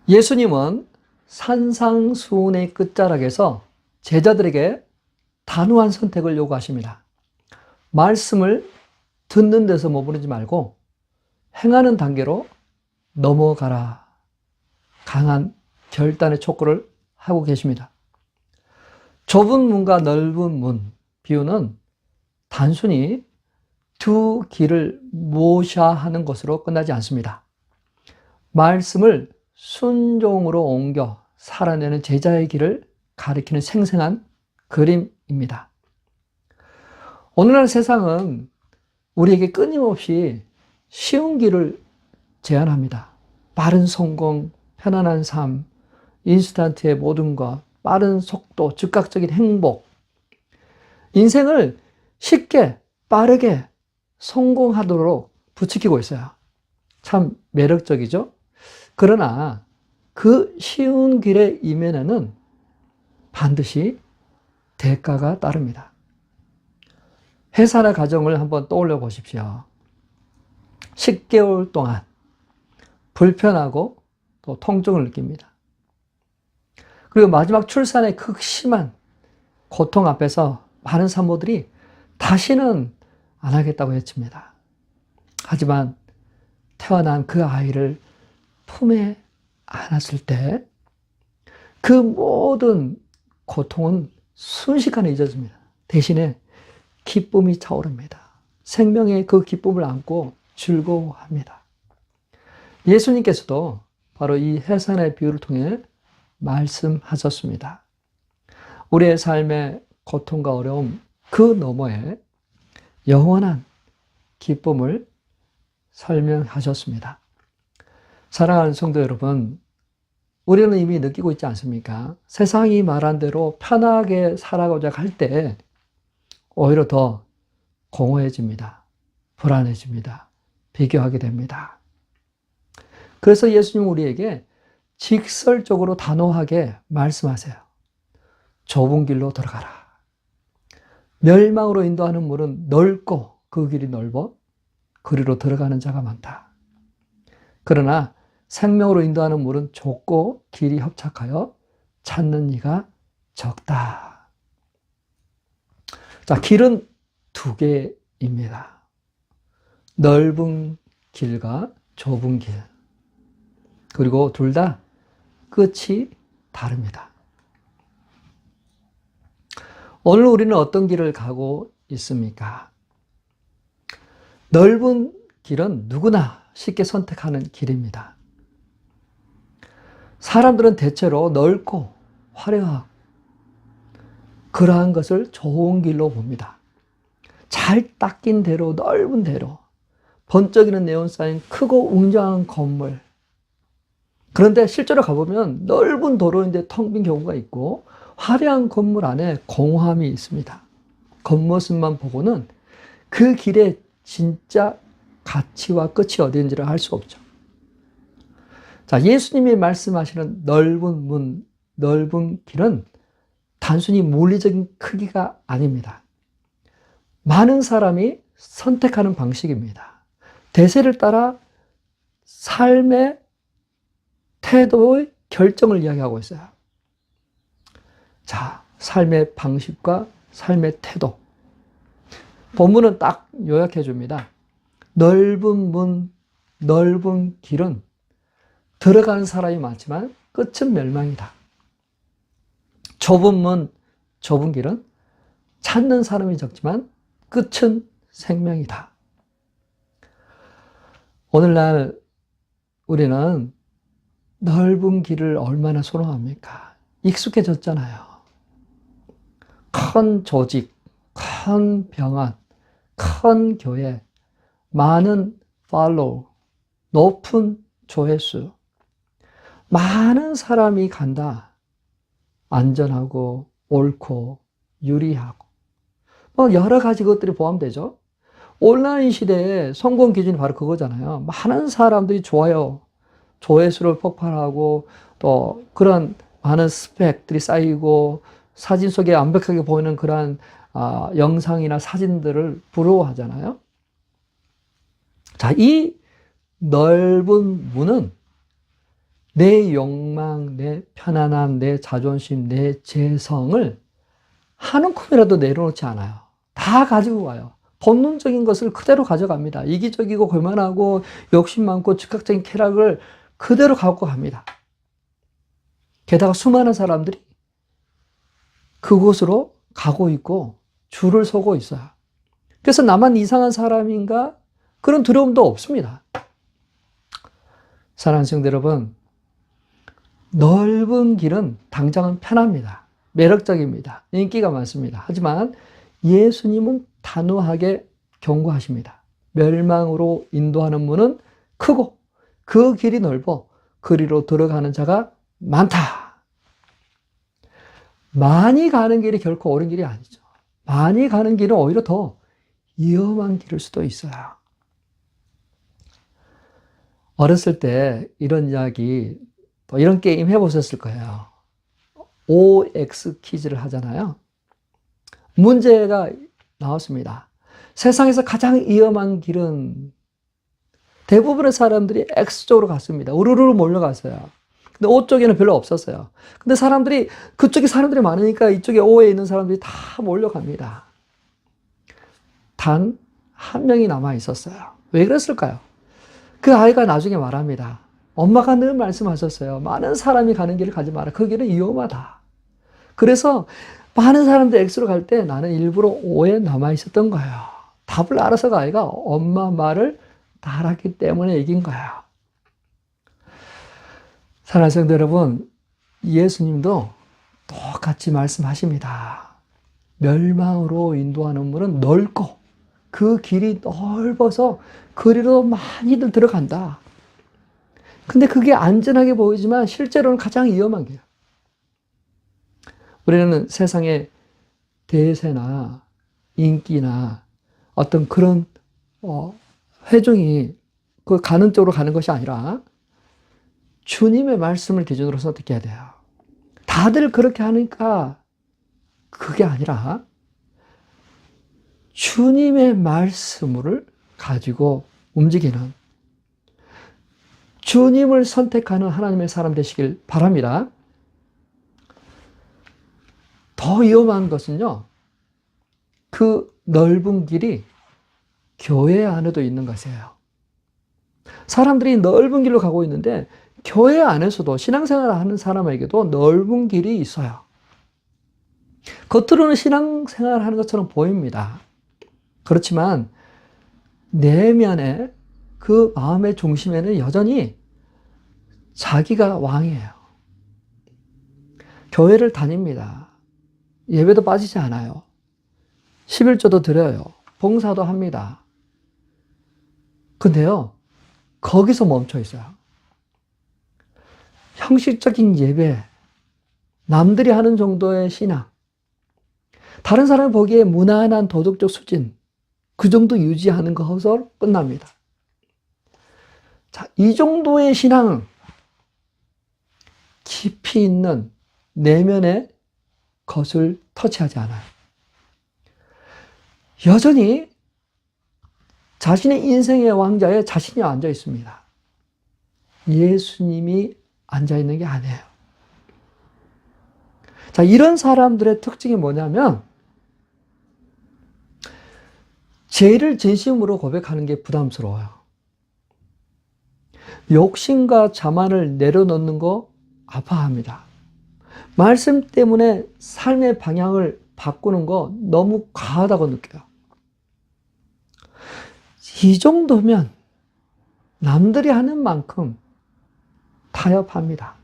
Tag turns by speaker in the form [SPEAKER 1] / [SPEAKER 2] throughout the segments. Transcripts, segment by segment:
[SPEAKER 1] 예수님은 산상수훈의 끝자락에서 제자들에게 단호한 선택을 요구하십니다. 말씀을 듣는 데서 머무르지 말고 행하는 단계로 넘어가라. 강한 결단의 촉구를 하고 계십니다. 좁은 문과 넓은 문 비유는 단순히 두 길을 모셔야 하는 것으로 끝나지 않습니다. 말씀을 순종으로 옮겨 살아내는 제자의 길을 가리키는 생생한 그림입니다. 오늘날 세상은 우리에게 끊임없이 쉬운 길을 제안합니다. 빠른 성공, 편안한 삶, 인스턴트의 모든 것, 빠른 속도, 즉각적인 행복. 인생을 쉽게, 빠르게 성공하도록 부추기고 있어요. 참 매력적이죠? 그러나 그 쉬운 길의 이면에는 반드시 대가가 따릅니다. 회사나 가정을 한번 떠올려 보십시오. 10개월 동안 불편하고 또 통증을 느낍니다. 그리고 마지막 출산의 극심한 고통 앞에서 많은 산모들이 다시는 안 하겠다고 외칩니다. 하지만 태어난 그 아이를 품에 안았을 때 그 모든 고통은 순식간에 잊어집니다. 대신에 기쁨이 차오릅니다. 생명의 그 기쁨을 안고 즐거워합니다. 예수님께서도 바로 이 해산의 비유를 통해 말씀하셨습니다. 우리의 삶의 고통과 어려움 그 너머에 영원한 기쁨을 설명하셨습니다. 사랑하는 성도 여러분, 우리는 이미 느끼고 있지 않습니까? 세상이 말한 대로 편하게 살아가고자 할 때 오히려 더 공허해집니다. 불안해집니다. 비교하게 됩니다. 그래서 예수님은 우리에게 직설적으로 단호하게 말씀하세요. 좁은 길로 들어가라. 멸망으로 인도하는 문은 넓고 그 길이 넓어 그리로 들어가는 자가 많다. 그러나 생명으로 인도하는 문은 좁고 길이 협착하여 찾는 이가 적다. 자, 길은 두 개입니다. 넓은 길과 좁은 길. 그리고 둘 다 끝이 다릅니다. 오늘 우리는 어떤 길을 가고 있습니까? 넓은 길은 누구나 쉽게 선택하는 길입니다. 사람들은 대체로 넓고 화려하고 그러한 것을 좋은 길로 봅니다. 잘 닦인 대로, 넓은 대로, 번쩍이는 네온 사인 크고 웅장한 건물. 그런데 실제로 가보면 넓은 도로인데 텅 빈 경우가 있고 화려한 건물 안에 공허함이 있습니다. 겉모습만 보고는 그 길의 진짜 가치와 끝이 어디인지를 알 수 없죠. 자, 예수님이 말씀하시는 넓은 문, 넓은 길은 단순히 물리적인 크기가 아닙니다. 많은 사람이 선택하는 방식입니다. 대세를 따라 삶의 태도의 결정을 이야기하고 있어요. 자, 삶의 방식과 삶의 태도. 본문은 딱 요약해 줍니다. 넓은 문, 넓은 길은 들어가는 사람이 많지만 끝은 멸망이다. 좁은 문, 좁은 길은 찾는 사람이 적지만 끝은 생명이다. 오늘날 우리는 넓은 길을 얼마나 선호합니까? 익숙해졌잖아요. 큰 조직, 큰 병원, 큰 교회, 많은 팔로우, 높은 조회수, 많은 사람이 간다. 안전하고 옳고 유리하고 여러 가지 것들이 포함되죠. 온라인 시대의 성공 기준이 바로 그거잖아요. 많은 사람들이 좋아요, 조회수를 폭발하고 또 그런 많은 스펙들이 쌓이고 사진 속에 완벽하게 보이는 그런 영상이나 사진들을 부러워하잖아요. 자, 이 넓은 문은 내 욕망, 내 편안함, 내 자존심, 내 재성을 한 움큼이라도 내려놓지 않아요. 다 가지고 가요. 본능적인 것을 그대로 가져갑니다. 이기적이고 교만하고 욕심 많고 즉각적인 쾌락을 그대로 갖고 갑니다. 게다가 수많은 사람들이 그곳으로 가고 있고 줄을 서고 있어요. 그래서 나만 이상한 사람인가? 그런 두려움도 없습니다. 사랑하는 성도 여러분, 넓은 길은 당장은 편합니다. 매력적입니다. 인기가 많습니다. 하지만 예수님은 단호하게 경고하십니다. 멸망으로 인도하는 문은 크고 그 길이 넓어 그리로 들어가는 자가 많다. 많이 가는 길이 결코 옳은 길이 아니죠. 많이 가는 길은 오히려 더 위험한 길일 수도 있어요. 어렸을 때 이런 이야기, 또 이런 게임 해보셨을 거예요. OX 퀴즈를 하잖아요. 문제가 나왔습니다. 세상에서 가장 위험한 길은 대부분의 사람들이 X쪽으로 갔습니다. 우르르 몰려갔어요. 근데 O 쪽에는 별로 없었어요. 근데 사람들이, 그쪽에 사람들이 많으니까 이쪽에 O에 있는 사람들이 다 몰려갑니다. 단 한 명이 남아 있었어요. 왜 그랬을까요? 그 아이가 나중에 말합니다. 엄마가 늘 말씀하셨어요. 많은 사람이 가는 길을 가지 마라. 그 길은 위험하다. 그래서 많은 사람들 X로 갈 때 나는 일부러 O에 남아 있었던 거예요. 답을 알아서 그 아이가 엄마 말을 다 알았기 때문에 이긴 거예요. 사랑하는 성도 여러분, 예수님도 똑같이 말씀하십니다. 멸망으로 인도하는 문은 넓고 그 길이 넓어서 그리로 많이들 들어간다. 근데 그게 안전하게 보이지만 실제로는 가장 위험한 길이에요. 우리는 세상의 대세나 인기나 어떤 그런 회중이 그 가는 쪽으로 가는 것이 아니라 주님의 말씀을 기준으로 선택해야 돼요. 다들 그렇게 하니까 그게 아니라 주님의 말씀을 가지고 움직이는, 주님을 선택하는 하나님의 사람 되시길 바랍니다. 더 위험한 것은요, 그 넓은 길이 교회 안에도 있는 것이에요. 사람들이 넓은 길로 가고 있는데 교회 안에서도 신앙생활을 하는 사람에게도 넓은 길이 있어요. 겉으로는 신앙생활을 하는 것처럼 보입니다. 그렇지만 내면에 그 마음의 중심에는 여전히 자기가 왕이에요. 교회를 다닙니다. 예배도 빠지지 않아요. 11조도 드려요. 봉사도 합니다. 근데요, 거기서 멈춰 있어요. 형식적인 예배, 남들이 하는 정도의 신앙, 다른 사람이 보기에 무난한 도덕적 수준, 그 정도 유지하는 것으로 끝납니다. 자, 이 정도의 신앙은 깊이 있는 내면의 것을 터치하지 않아요. 여전히 자신의 인생의 왕자에 자신이 앉아 있습니다. 예수님이 앉아 있는 게 아니에요. 자, 이런 사람들의 특징이 뭐냐면 죄를 진심으로 고백하는 게 부담스러워요. 욕심과 자만을 내려놓는 거 아파합니다. 말씀 때문에 삶의 방향을 바꾸는 거 너무 과하다고 느껴요. 이 정도면 남들이 하는 만큼 타협합니다.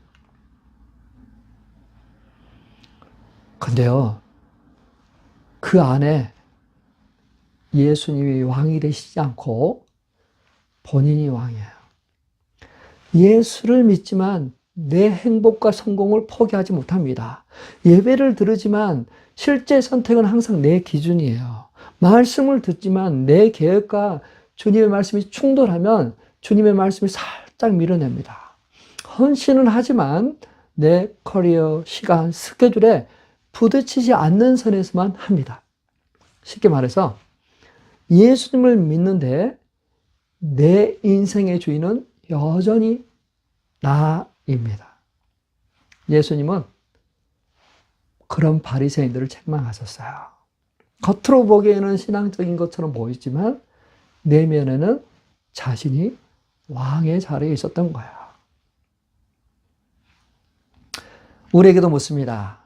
[SPEAKER 1] 근데요, 그 안에 예수님이 왕이 되시지 않고 본인이 왕이에요. 예수를 믿지만 내 행복과 성공을 포기하지 못합니다. 예배를 들으지만 실제 선택은 항상 내 기준이에요. 말씀을 듣지만 내 계획과 주님의 말씀이 충돌하면 주님의 말씀이 살짝 밀어냅니다. 헌신은 하지만 내 커리어, 시간, 스케줄에 부딪히지 않는 선에서만 합니다. 쉽게 말해서 예수님을 믿는데 내 인생의 주인은 여전히 예수님은 그런 바리새인들을 책망하셨어요. 겉으로 보기에는 신앙적인 것처럼 보이지만 내면에는 자신이 왕의 자리에 있었던 거예요. 우리에게도 묻습니다.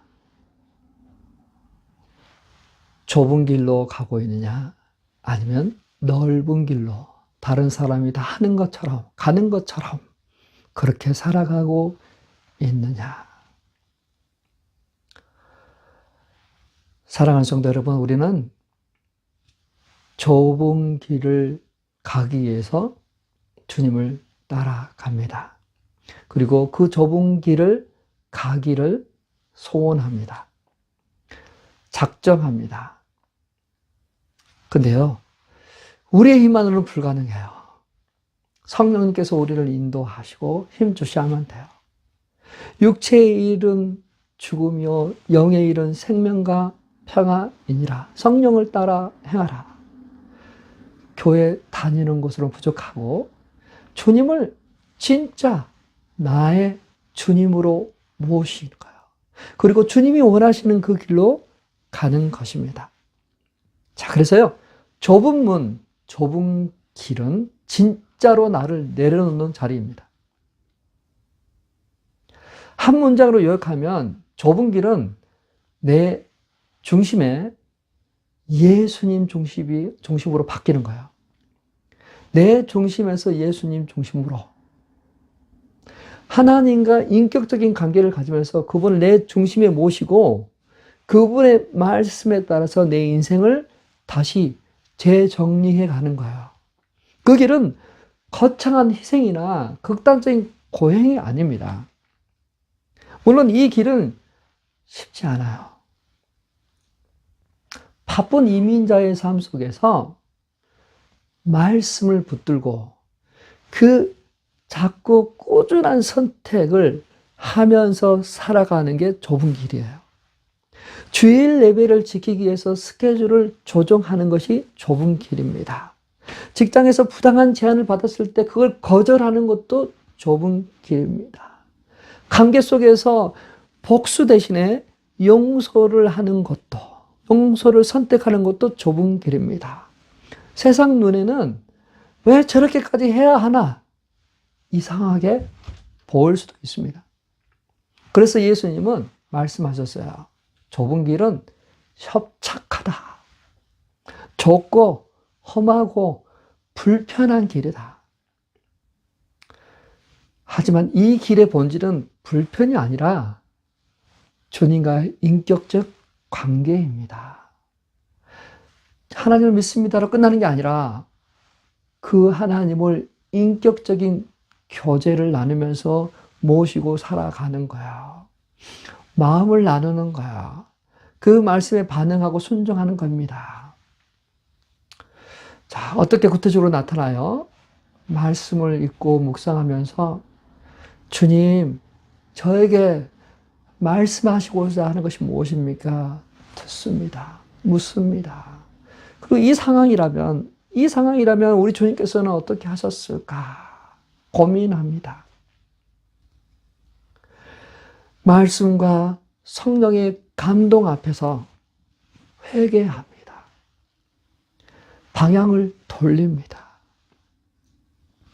[SPEAKER 1] 좁은 길로 가고 있느냐? 아니면 넓은 길로 다른 사람이 다 하는 것처럼, 가는 것처럼 그렇게 살아가고 있느냐? 사랑하는 성도 여러분, 우리는 좁은 길을 가기 위해서 주님을 따라갑니다. 그리고 그 좁은 길을 가기를 소원합니다. 작정합니다. 근데요, 우리의 힘만으로는 불가능해요. 성령님께서 우리를 인도하시고 힘주셔야만 돼요. 육체의 일은 죽으며 영의 일은 생명과 평안이니라. 성령을 따라 행하라. 교회 다니는 것으로 부족하고 주님을 진짜 나의 주님으로 모시는 거예요. 그리고 주님이 원하시는 그 길로 가는 것입니다. 자, 그래서요, 좁은 문, 좁은 길은 진짜로 나를 내려놓는 자리입니다. 한 문장으로 요약하면 좁은 길은 내 중심에 예수님 중심으로 바뀌는 거예요. 내 중심에서 예수님 중심으로 하나님과 인격적인 관계를 가지면서 그분을 내 중심에 모시고 그분의 말씀에 따라서 내 인생을 다시 재정리해 가는 거예요. 그 길은 거창한 희생이나 극단적인 고행이 아닙니다. 물론 이 길은 쉽지 않아요. 바쁜 이민자의 삶 속에서 말씀을 붙들고 그 자꾸 꾸준한 선택을 하면서 살아가는 게 좁은 길이에요. 주일 예배를 지키기 위해서 스케줄을 조정하는 것이 좁은 길입니다. 직장에서 부당한 제안을 받았을 때 그걸 거절하는 것도 좁은 길입니다. 관계 속에서 복수 대신에 용서를 하는 것도, 용서를 선택하는 것도 좁은 길입니다. 세상 눈에는 왜 저렇게까지 해야 하나? 이상하게 보일 수도 있습니다. 그래서 예수님은 말씀하셨어요. 좁은 길은 협착하다. 좁고 험하고 불편한 길이다. 하지만 이 길의 본질은 불편이 아니라 주님과의 인격적 관계입니다. 하나님을 믿습니다로 끝나는 게 아니라 그 하나님을 인격적인 교제를 나누면서 모시고 살아가는 거야. 마음을 나누는 거야. 그 말씀에 반응하고 순종하는 겁니다. 자, 어떻게 구체적으로 나타나요? 말씀을 읽고 묵상하면서 주님, 저에게 말씀하시고자 하는 것이 무엇입니까? 듣습니다. 묻습니다. 그리고 이 상황이라면 우리 주님께서는 어떻게 하셨을까? 고민합니다. 말씀과 성령의 감동 앞에서 회개합니다. 방향을 돌립니다.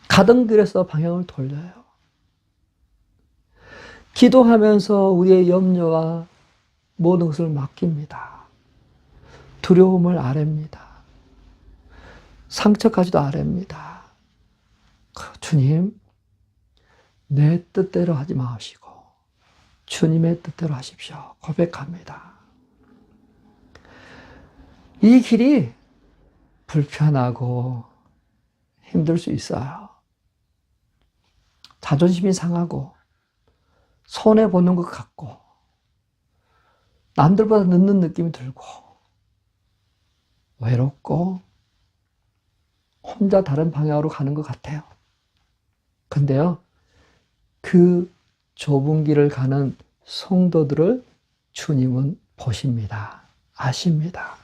[SPEAKER 1] 가던 길에서 방향을 돌려요. 기도하면서 우리의 염려와 모든 것을 맡깁니다. 두려움을 아랩니다. 상처까지도 아랩니다. 주님, 내 뜻대로 하지 마시고 주님의 뜻대로 하십시오. 고백합니다. 이 길이 불편하고 힘들 수 있어요. 자존심이 상하고 손해보는 것 같고 남들보다 늦는 느낌이 들고 외롭고 혼자 다른 방향으로 가는 것 같아요. 근데요, 그 좁은 길을 가는 성도들을 주님은 보십니다. 아십니다.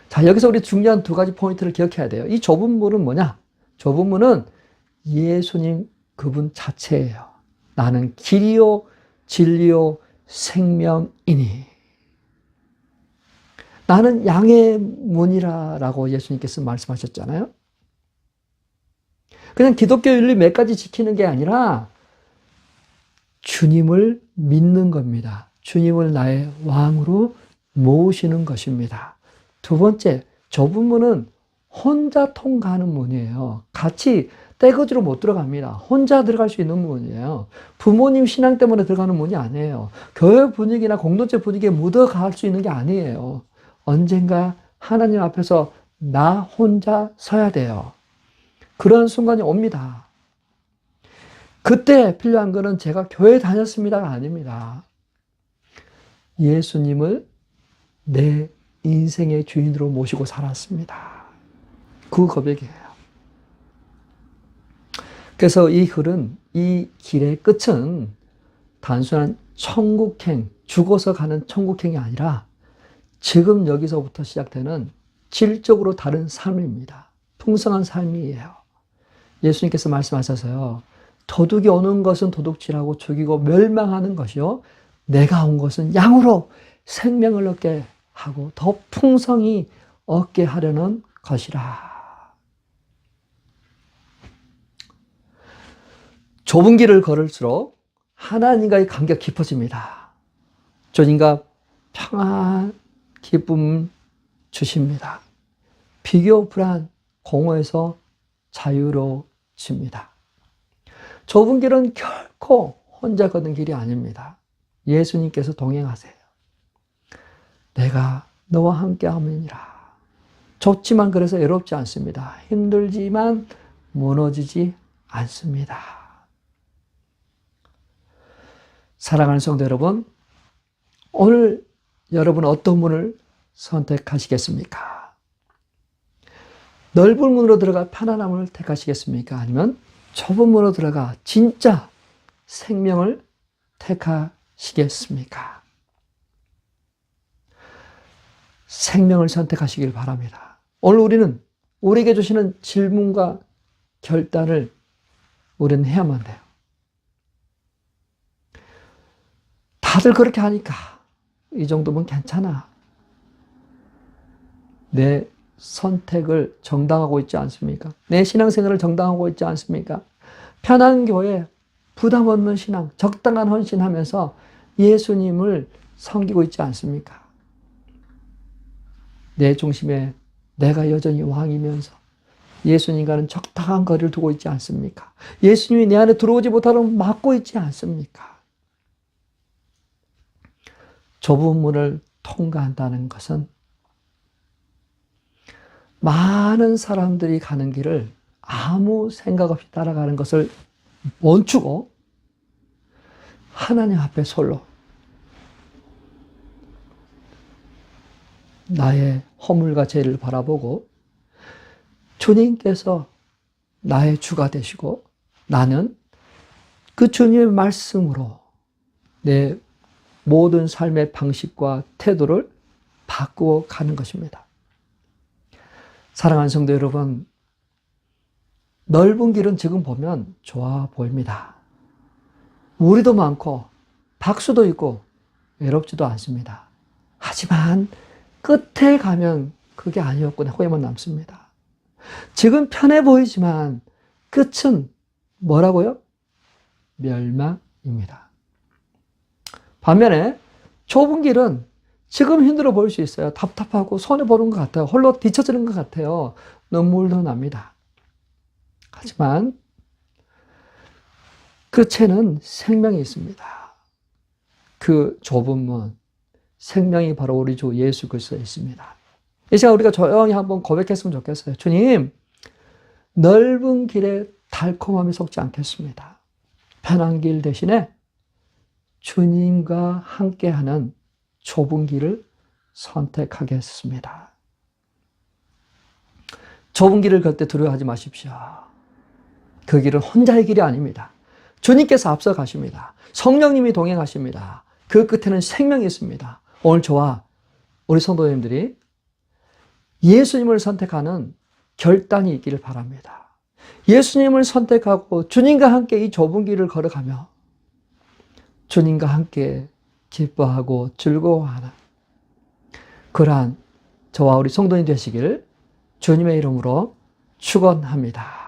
[SPEAKER 1] 자, 여기서 우리 중요한 두 가지 포인트를 기억해야 돼요. 이 좁은 문은 뭐냐? 좁은 문은 예수님 그분 자체예요. 나는 길이요 진리요 생명이니. 나는 양의 문이라라고 예수님께서 말씀하셨잖아요. 그냥 기독교 윤리 몇 가지 지키는 게 아니라 주님을 믿는 겁니다. 주님을 나의 왕으로 모시는 것입니다. 두 번째, 좁은 문은 혼자 통과하는 문이에요. 같이 떼거지로 못 들어갑니다. 혼자 들어갈 수 있는 문이에요. 부모님 신앙 때문에 들어가는 문이 아니에요. 교회 분위기나 공동체 분위기에 묻어갈 수 있는 게 아니에요. 언젠가 하나님 앞에서 나 혼자 서야 돼요. 그런 순간이 옵니다. 그때 필요한 것은 제가 교회 다녔습니다가 아닙니다. 예수님을 내 인생의 주인으로 모시고 살았습니다. 그 고백이에요. 그래서 이 길의 끝은 단순한 천국행, 죽어서 가는 천국행이 아니라 지금 여기서부터 시작되는 질적으로 다른 삶입니다. 풍성한 삶이에요. 예수님께서 말씀하셔서요. 도둑이 오는 것은 도둑질하고 죽이고 멸망하는 것이요. 내가 온 것은 양으로 생명을 얻게 하고 더 풍성히 얻게 하려는 것이라. 좁은 길을 걸을수록 하나님과의 관계가 깊어집니다. 주님과 평안, 기쁨 주십니다. 비교, 불안, 공허에서 자유로워집니다. 좁은 길은 결코 혼자 걷는 길이 아닙니다. 예수님께서 동행하세요. 내가 너와 함께 함이니라. 좁지만 그래서 외롭지 않습니다. 힘들지만 무너지지 않습니다. 사랑하는 성도 여러분, 오늘 여러분 어떤 문을 선택하시겠습니까? 넓은 문으로 들어가 편안함을 택하시겠습니까? 아니면 좁은 문으로 들어가 진짜 생명을 택하시겠습니까? 생명을 선택하시길 바랍니다. 오늘 우리는 우리에게 주시는 질문과 결단을 우리는 해야만 돼요. 다들 그렇게 하니까 이 정도면 괜찮아. 내 선택을 정당하고 있지 않습니까? 내 신앙생활을 정당하고 있지 않습니까? 편한 교회, 부담 없는 신앙, 적당한 헌신하면서 예수님을 섬기고 있지 않습니까? 내 중심에 내가 여전히 왕이면서 예수님과는 적당한 거리를 두고 있지 않습니까? 예수님이 내 안에 들어오지 못하도록 막고 있지 않습니까? 좁은 문을 통과한다는 것은 많은 사람들이 가는 길을 아무 생각 없이 따라가는 것을 멈추고 하나님 앞에 솔로 나의 허물과 죄를 바라보고 주님께서 나의 주가 되시고 나는 그 주님의 말씀으로 내 모든 삶의 방식과 태도를 바꾸어 가는 것입니다. 사랑하는 성도 여러분, 넓은 길은 지금 보면 좋아 보입니다. 우리도 많고 박수도 있고 외롭지도 않습니다. 하지만 끝에 가면 그게 아니었구나 후회만 남습니다. 지금 편해 보이지만 끝은 뭐라고요? 멸망입니다. 반면에 좁은 길은 지금 힘들어 보일 수 있어요. 답답하고 손해보는 것 같아요. 홀로 뒤처지는 것 같아요. 눈물도 납니다. 하지만 끝에는 생명이 있습니다. 그 좁은 문, 생명이 바로 우리 주 예수 그리스도에 있습니다. 이 시간 우리가 조용히 한번 고백했으면 좋겠어요. 주님, 넓은 길에 달콤함이 속지 않겠습니다. 편한 길 대신에 주님과 함께하는 좁은 길을 선택하겠습니다. 좁은 길을 걸 때 두려워하지 마십시오. 그 길은 혼자의 길이 아닙니다. 주님께서 앞서 가십니다. 성령님이 동행하십니다. 그 끝에는 생명이 있습니다. 오늘 저와 우리 성도님들이 예수님을 선택하는 결단이 있기를 바랍니다. 예수님을 선택하고 주님과 함께 이 좁은 길을 걸어가며 주님과 함께 기뻐하고 즐거워하는 그러한 저와 우리 성도님 되시길 주님의 이름으로 축원합니다.